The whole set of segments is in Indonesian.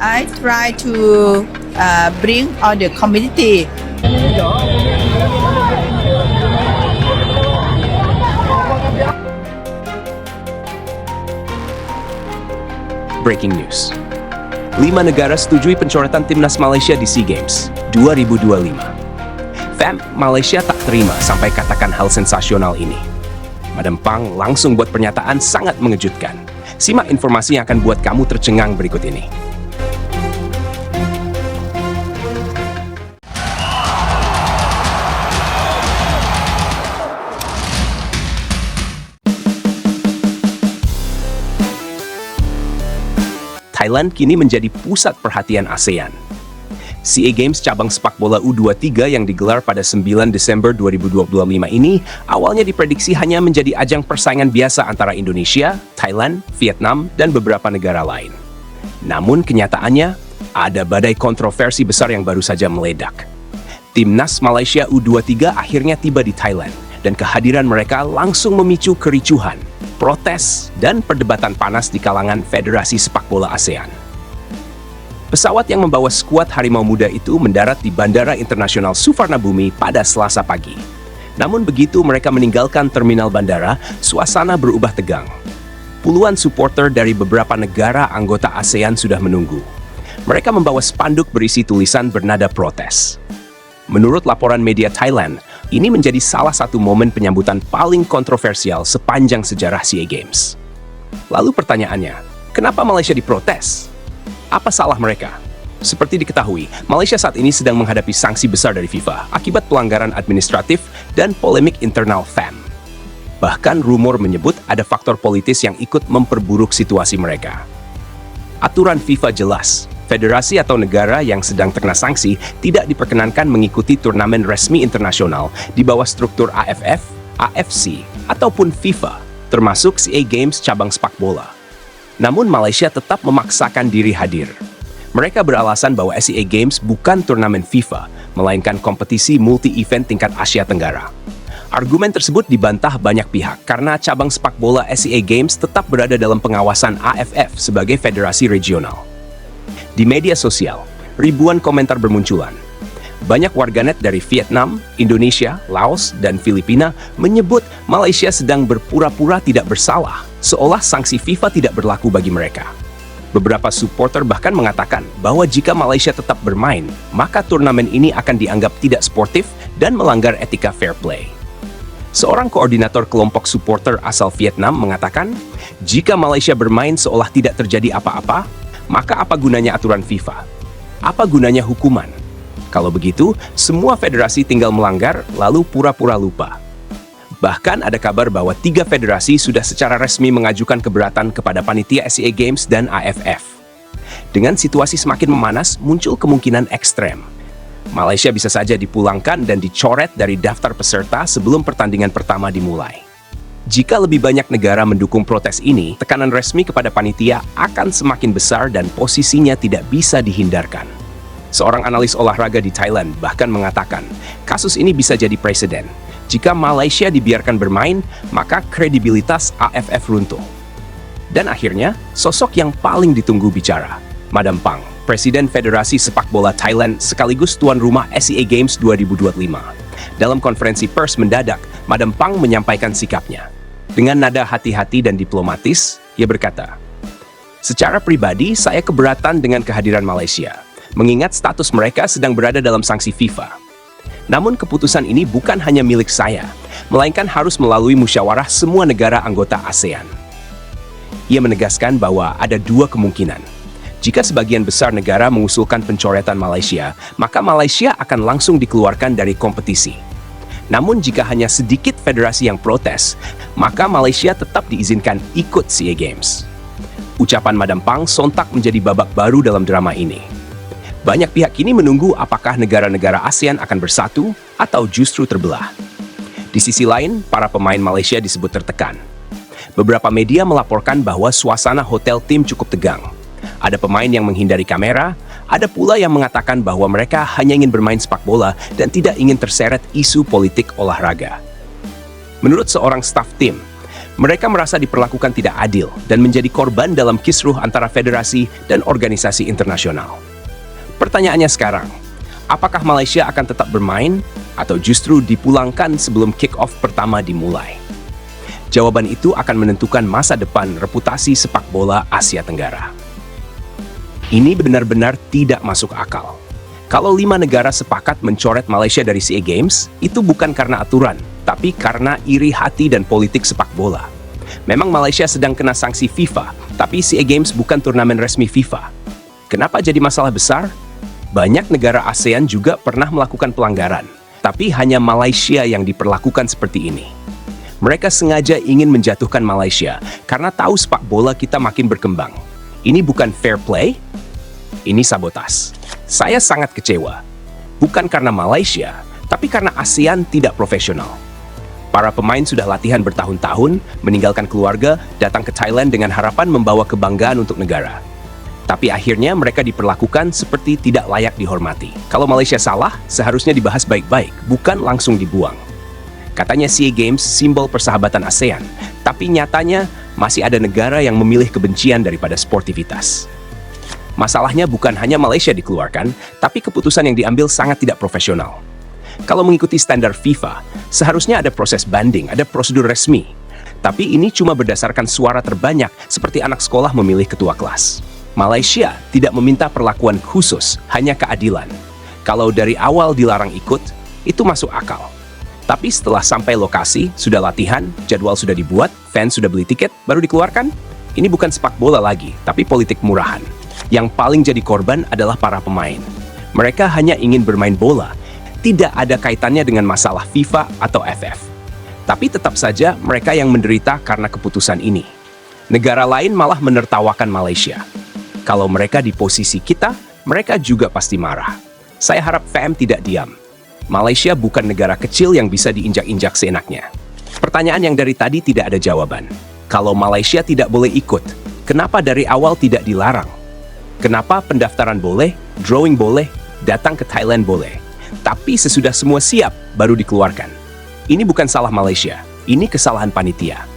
I try to bring all the community. Breaking news. 5 negara setujui pencoretan timnas Malaysia di SEA Games 2025. Fam, Malaysia tak terima sampai katakan hal sensasional ini. Madam Pang langsung buat pernyataan sangat mengejutkan. Simak informasi yang akan buat kamu tercengang berikut ini. Thailand kini menjadi pusat perhatian ASEAN. SEA Games cabang sepak bola U23 yang digelar pada 9 Desember 2025 ini awalnya diprediksi hanya menjadi ajang persaingan biasa antara Indonesia, Thailand, Vietnam, dan beberapa negara lain. Namun kenyataannya, ada badai kontroversi besar yang baru saja meledak. Timnas Malaysia U23 akhirnya tiba di Thailand, dan kehadiran mereka langsung memicu kericuhan, protes, dan perdebatan panas di kalangan Federasi Sepak Bola ASEAN. Pesawat yang membawa skuad Harimau Muda itu mendarat di Bandara Internasional Suvarnabhumi pada Selasa pagi. Namun begitu mereka meninggalkan terminal bandara, suasana berubah tegang. Puluhan supporter dari beberapa negara anggota ASEAN sudah menunggu. Mereka membawa spanduk berisi tulisan bernada protes. Menurut laporan media Thailand, ini menjadi salah satu momen penyambutan paling kontroversial sepanjang sejarah SEA Games. Lalu pertanyaannya, kenapa Malaysia diprotes? Apa salah mereka? Seperti diketahui, Malaysia saat ini sedang menghadapi sanksi besar dari FIFA akibat pelanggaran administratif dan polemik internal FAM. Bahkan rumor menyebut ada faktor politis yang ikut memperburuk situasi mereka. Aturan FIFA jelas, federasi atau negara yang sedang terkena sanksi tidak diperkenankan mengikuti turnamen resmi internasional di bawah struktur AFF, AFC, ataupun FIFA, termasuk SEA Games cabang sepak bola. Namun Malaysia tetap memaksakan diri hadir. Mereka beralasan bahwa SEA Games bukan turnamen FIFA, melainkan kompetisi multi-event tingkat Asia Tenggara. Argumen tersebut dibantah banyak pihak karena cabang sepak bola SEA Games tetap berada dalam pengawasan AFF sebagai federasi regional. Di media sosial, ribuan komentar bermunculan. Banyak warganet dari Vietnam, Indonesia, Laos, dan Filipina menyebut Malaysia sedang berpura-pura tidak bersalah, seolah sanksi FIFA tidak berlaku bagi mereka. Beberapa supporter bahkan mengatakan bahwa jika Malaysia tetap bermain, maka turnamen ini akan dianggap tidak sportif dan melanggar etika fair play. Seorang koordinator kelompok supporter asal Vietnam mengatakan, jika Malaysia bermain seolah tidak terjadi apa-apa, maka apa gunanya aturan FIFA? Apa gunanya hukuman? Kalau begitu, semua federasi tinggal melanggar lalu pura-pura lupa. Bahkan ada kabar bahwa 3 federasi sudah secara resmi mengajukan keberatan kepada panitia SEA Games dan AFF. Dengan situasi semakin memanas, muncul kemungkinan ekstrem. Malaysia bisa saja dipulangkan dan dicoret dari daftar peserta sebelum pertandingan pertama dimulai. Jika lebih banyak negara mendukung protes ini, tekanan resmi kepada panitia akan semakin besar dan posisinya tidak bisa dihindarkan. Seorang analis olahraga di Thailand bahkan mengatakan, kasus ini bisa jadi presiden. Jika Malaysia dibiarkan bermain, maka kredibilitas AFF runtuh. Dan akhirnya, sosok yang paling ditunggu bicara, Madam Pang, Presiden Federasi Sepak Bola Thailand sekaligus tuan rumah SEA Games 2025. Dalam konferensi pers mendadak, Madam Pang menyampaikan sikapnya. Dengan nada hati-hati dan diplomatis, ia berkata, "Secara pribadi, saya keberatan dengan kehadiran Malaysia, mengingat status mereka sedang berada dalam sanksi FIFA. Namun keputusan ini bukan hanya milik saya, melainkan harus melalui musyawarah semua negara anggota ASEAN." Ia menegaskan bahwa ada 2 kemungkinan. Jika sebagian besar negara mengusulkan pencoretan Malaysia, maka Malaysia akan langsung dikeluarkan dari kompetisi. Namun jika hanya sedikit federasi yang protes, maka Malaysia tetap diizinkan ikut SEA Games. Ucapan Madam Pang sontak menjadi babak baru dalam drama ini. Banyak pihak kini menunggu apakah negara-negara ASEAN akan bersatu atau justru terbelah. Di sisi lain, para pemain Malaysia disebut tertekan. Beberapa media melaporkan bahwa suasana hotel tim cukup tegang. Ada pemain yang menghindari kamera, ada pula yang mengatakan bahwa mereka hanya ingin bermain sepak bola dan tidak ingin terseret isu politik olahraga. Menurut seorang staf tim, Mereka merasa diperlakukan tidak adil dan menjadi korban dalam kisruh antara federasi dan organisasi internasional. Pertanyaannya sekarang, apakah Malaysia akan tetap bermain atau justru dipulangkan sebelum kick-off pertama dimulai? Jawaban itu akan menentukan masa depan reputasi sepak bola Asia Tenggara. Ini benar-benar tidak masuk akal. Kalau 5 negara sepakat mencoret Malaysia dari SEA Games, itu bukan karena aturan, tapi karena iri hati dan politik sepak bola. Memang Malaysia sedang kena sanksi FIFA, tapi SEA Games bukan turnamen resmi FIFA. Kenapa jadi masalah besar? Banyak negara ASEAN juga pernah melakukan pelanggaran, tapi hanya Malaysia yang diperlakukan seperti ini. Mereka sengaja ingin menjatuhkan Malaysia karena tahu sepak bola kita makin berkembang. Ini bukan fair play, ini sabotas. Saya sangat kecewa. Bukan karena Malaysia, tapi karena ASEAN tidak profesional. Para pemain sudah latihan bertahun-tahun, meninggalkan keluarga, datang ke Thailand dengan harapan membawa kebanggaan untuk negara. Tapi akhirnya mereka diperlakukan seperti tidak layak dihormati. Kalau Malaysia salah, seharusnya dibahas baik-baik, bukan langsung dibuang. Katanya SEA Games simbol persahabatan ASEAN, tapi nyatanya masih ada negara yang memilih kebencian daripada sportivitas. Masalahnya bukan hanya Malaysia dikeluarkan, tapi keputusan yang diambil sangat tidak profesional. Kalau mengikuti standar FIFA, seharusnya ada proses banding, ada prosedur resmi. Tapi ini cuma berdasarkan suara terbanyak, seperti anak sekolah memilih ketua kelas. Malaysia tidak meminta perlakuan khusus, hanya keadilan. Kalau dari awal dilarang ikut, itu masuk akal. Tapi setelah sampai lokasi, sudah latihan, jadwal sudah dibuat, fans sudah beli tiket, baru dikeluarkan? Ini bukan sepak bola lagi, tapi politik murahan. Yang paling jadi korban adalah para pemain. Mereka hanya ingin bermain bola, tidak ada kaitannya dengan masalah FIFA atau FF. Tapi tetap saja mereka yang menderita karena keputusan ini. Negara lain malah menertawakan Malaysia. Kalau mereka di posisi kita, mereka juga pasti marah. Saya harap VM tidak diam. Malaysia bukan negara kecil yang bisa diinjak-injak seenaknya. Pertanyaan yang dari tadi tidak ada jawaban. Kalau Malaysia tidak boleh ikut, kenapa dari awal tidak dilarang? Kenapa pendaftaran boleh, drawing boleh, datang ke Thailand boleh, tapi sesudah semua siap baru dikeluarkan? Ini bukan salah Malaysia, ini kesalahan panitia.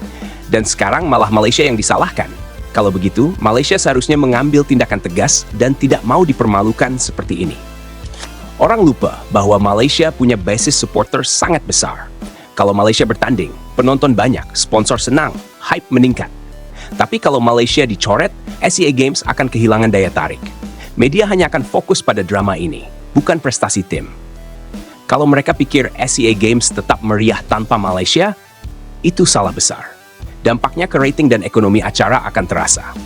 Dan sekarang malah Malaysia yang disalahkan. Kalau begitu, Malaysia seharusnya mengambil tindakan tegas dan tidak mau dipermalukan seperti ini. Orang lupa bahwa Malaysia punya basis supporter sangat besar. Kalau Malaysia bertanding, penonton banyak, sponsor senang, hype meningkat. Tapi kalau Malaysia dicoret, SEA Games akan kehilangan daya tarik. Media hanya akan fokus pada drama ini, bukan prestasi tim. Kalau mereka pikir SEA Games tetap meriah tanpa Malaysia, itu salah besar. Dampaknya ke rating dan ekonomi acara akan terasa.